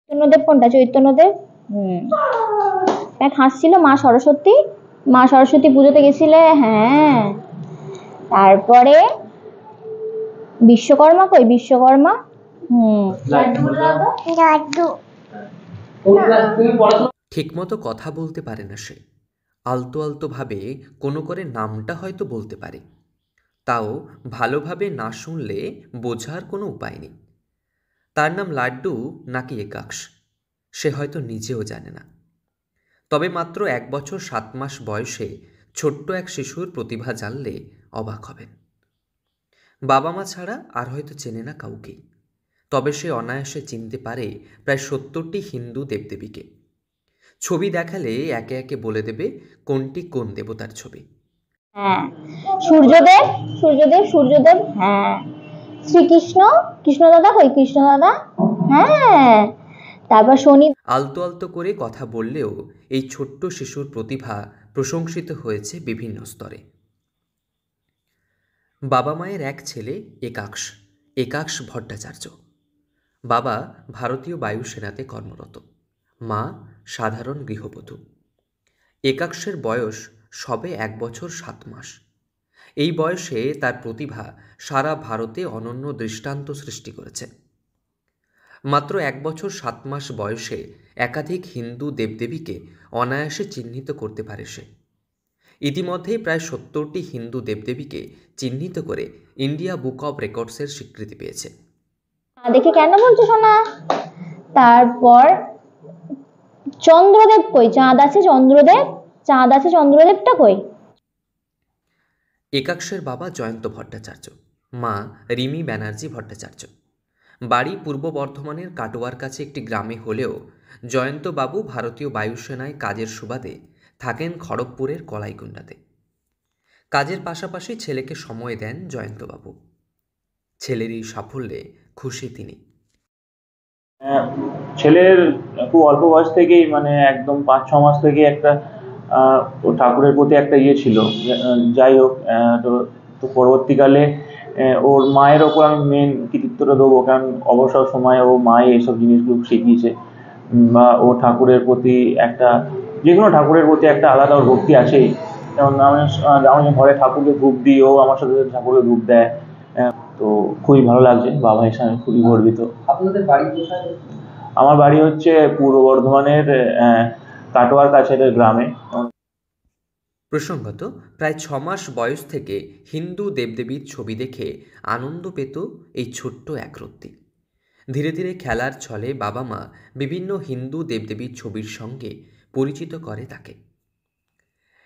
চৈতন্যদেব কোনটা? চৈতন্যদেব। হুম। এক হাসছিল মা সরস্বতী, মা সরস্বতী পুজোতে গেছিলে? হ্যাঁ। তারপরে বিশ্বকর্মা কই? বিশ্বকর্মা। হুম। লাড্ডু। ঠিকমতো কথা বলতে পারে না সে, আলতো আলতো ভাবে কোনো করে নামটা হয়তো বলতে পারে, তাও ভালোভাবে না শুনলে বোঝার কোনো উপায় নেই। তার নাম লাড্ডু নাকি একাক্স সে হয়তো নিজেও জানে না। তবে মাত্র 1 বছর 7 মাস বয়সে ছোট্ট এক শিশুর প্রতিভা জানলে অবাক হবেন। বাবা মা ছাড়া আর হয়তো চেনে না কাউকেই, তবে সে অনায়াসে চিনতে পারে প্রায় 70টি হিন্দু দেবদেবীকে। ছবি দেখালে একে একে বলে দেবে কোনটি কোন দেবতার ছবি। হ্যাঁ। সূর্যদেব, সূর্যদেব, সূর্যদেব। হ্যাঁ। শ্রীকৃষ্ণ, কৃষ্ণ দাদা কই? কৃষ্ণ দাদা। হ্যাঁ। তারপর শনি। আলতো আলতো করে কথা বললেও এই ছোট্ট শিশুর প্রতিভা প্রশংসিত হয়েছে বিভিন্ন স্তরে। বাবা মায়ের এক ছেলে একাক্স, একাক্স ভট্টাচার্য। বাবা ভারতীয় বায়ুসেনাতে কর্মরত, মা সাধারণ গৃহবধূ। একাক্সের বয়স সবে 1 বছর 7 মাস। এই বয়সে তার প্রতিভা সারা ভারতে অনন্য দৃষ্টান্ত সৃষ্টি করেছে। মাত্র 1 বছর 7 মাস বয়সে একাধিক হিন্দু দেবদেবীকে অনায়াসে চিহ্নিত করতে পারে সে। ইতিমধ্যেই প্রায় 70টি হিন্দু দেবদেবীকে চিহ্নিত করে ইন্ডিয়া বুক অব রেকর্ডসের স্বীকৃতি পেয়েছে। দেখে কেন বলছো শোনা? তারপর চন্দ্রদেব কই? চাঁদ আছে চন্দ্রদেব, চাঁদ আছে চন্দ্রদেবটা কই? একাক্সের বাবা জয়ন্ত ভট্টাচার্য, মা রিমি ব্যানার্জি ভট্টাচার্য। বাড়ি পূর্ব বর্ধমানের কাটোয়ার কাছে একটি গ্রামে হলেও জয়ন্তবাবু ভারতীয় বায়ুসেনায় কাজের সুবাদে থাকেন খড়গপুরের কলাইকুণ্ডাতে। কাজের পাশাপাশি ছেলেকে সময় দেন জয়ন্তবাবু। ছেলের এই সাফল্যে খুশি তিনি। ছেলের খুব অল্প বয়স থেকেই মানে একদম 5-6 মাস থেকে একটা ও ঠাকুরের প্রতি একটা ইয়ে ছিল। যাই হোক, তো পরবর্তীকালে ওর মায়ের ওপর আমি মেন কৃতিত্বটা দেবো, কারণ অবসর সময়ে ও মাই এইসব জিনিসগুলো শিখিয়েছে। বা ও ঠাকুরের প্রতি একটা, যে কোনো ঠাকুরের প্রতি একটা আলাদা ওর ভক্তি আছেই। যেমন আমি ঘরে ঠাকুরকে ধূপ দিই, ও আমার সাথে ঠাকুরকে ধূপ দেয়। তো খুবই ভালো লাগছে, বাবা হিসাবে আমি খুবই গর্বিত। আপনাদের বাড়ি কোথায়? আমার বাড়ি হচ্ছে পূর্ব বর্ধমানের কাটোয়ার কাছের গ্রামে। প্রসঙ্গত, প্রায় 6 মাস বয়স থেকে হিন্দু দেবদেবীর ছবি দেখে আনন্দ পেত এই ছোট্ট একরত্তি। ধীরে ধীরে খেলার ছলে বাবা মা বিভিন্ন হিন্দু দেবদেবীর ছবির সঙ্গে পরিচিত করে তাকে।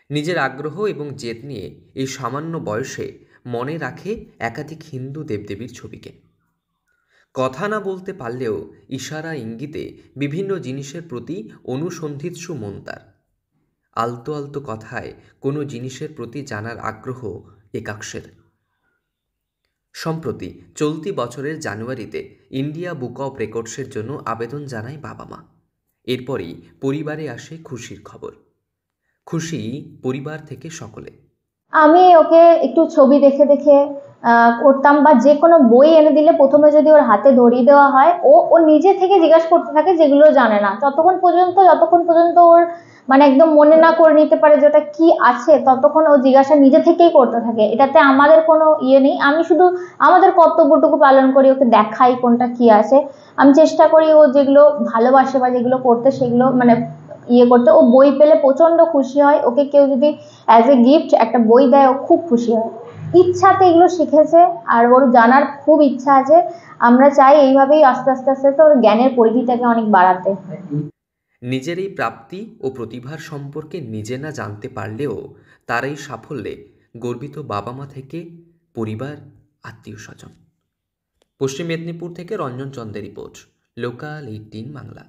নিজের আগ্রহ এবং জেদ নিয়ে এই সামান্য বয়সে মনে রাখে একাধিক হিন্দু দেবদেবীর ছবিকে। কথা না বলতে পারলেও ইশারা ইঙ্গিতে বিভিন্ন জিনিসের প্রতি অনুসন্ধিৎসু মন তার। আলতো আলতো কথায় কোনো জিনিসের প্রতি জানার আগ্রহ একাক্সের। সম্প্রতি চলতি বছরের জানুয়ারিতে ইন্ডিয়া বুক অব রেকর্ডসের জন্য আবেদন জানায় বাবা মা। এরপরই পরিবারে আসে খুশির খবর। খুশি পরিবার থেকে সকলে। আমি ওকে একটু ছবি দেখে দেখে করতাম, বা যে কোনো বই এনে দিলে প্রথমে যদি ওর হাতে ধরিয়ে দেওয়া হয়, ও নিজে থেকে জিজ্ঞাসা করতে থাকে যেগুলো জানে না। যতক্ষণ পর্যন্ত ওর মানে একদম মনে না করে নিতে পারে যে ওটা কি আছে, ততক্ষণ ও জিজ্ঞাসা নিজে থেকেই করতে থাকে। এটাতে আমাদের কোনো ইয়ে নেই, আমি শুধু আমাদের কর্তব্যটুকু পালন করি, ওকে দেখাই কোনটা কি আছে। আমি চেষ্টা করি ও যেগুলো ভালোবাসে বা যেগুলো করতে সেগুলো মানে ইয়ে করতে। ও বই পেলে প্রচণ্ড খুশি হয়, ওকে কেউ যদি অ্যাজ এ গিফট একটা বই দেয় ও খুব খুশি হয়। ইচ্ছাতে এগুলো শিখেছে, আর ওর জানার খুব ইচ্ছা আছে। আমরা চাই এইভাবেই আস্তে আস্তে আস্তে তো ওর জ্ঞানের পরিধিটাকে অনেক বাড়াতে। নিজের এই প্রাপ্তি ও প্রতিভার সম্পর্কে নিজে না জানতে পারলেও তার এই সাফল্যে গর্বিত বাবা মা থেকে পরিবার, আত্মীয় স্বজন। পশ্চিম মেদিনীপুর থেকে রঞ্জন চন্দ্রের রিপোর্ট, লোকাল 18 বাংলা।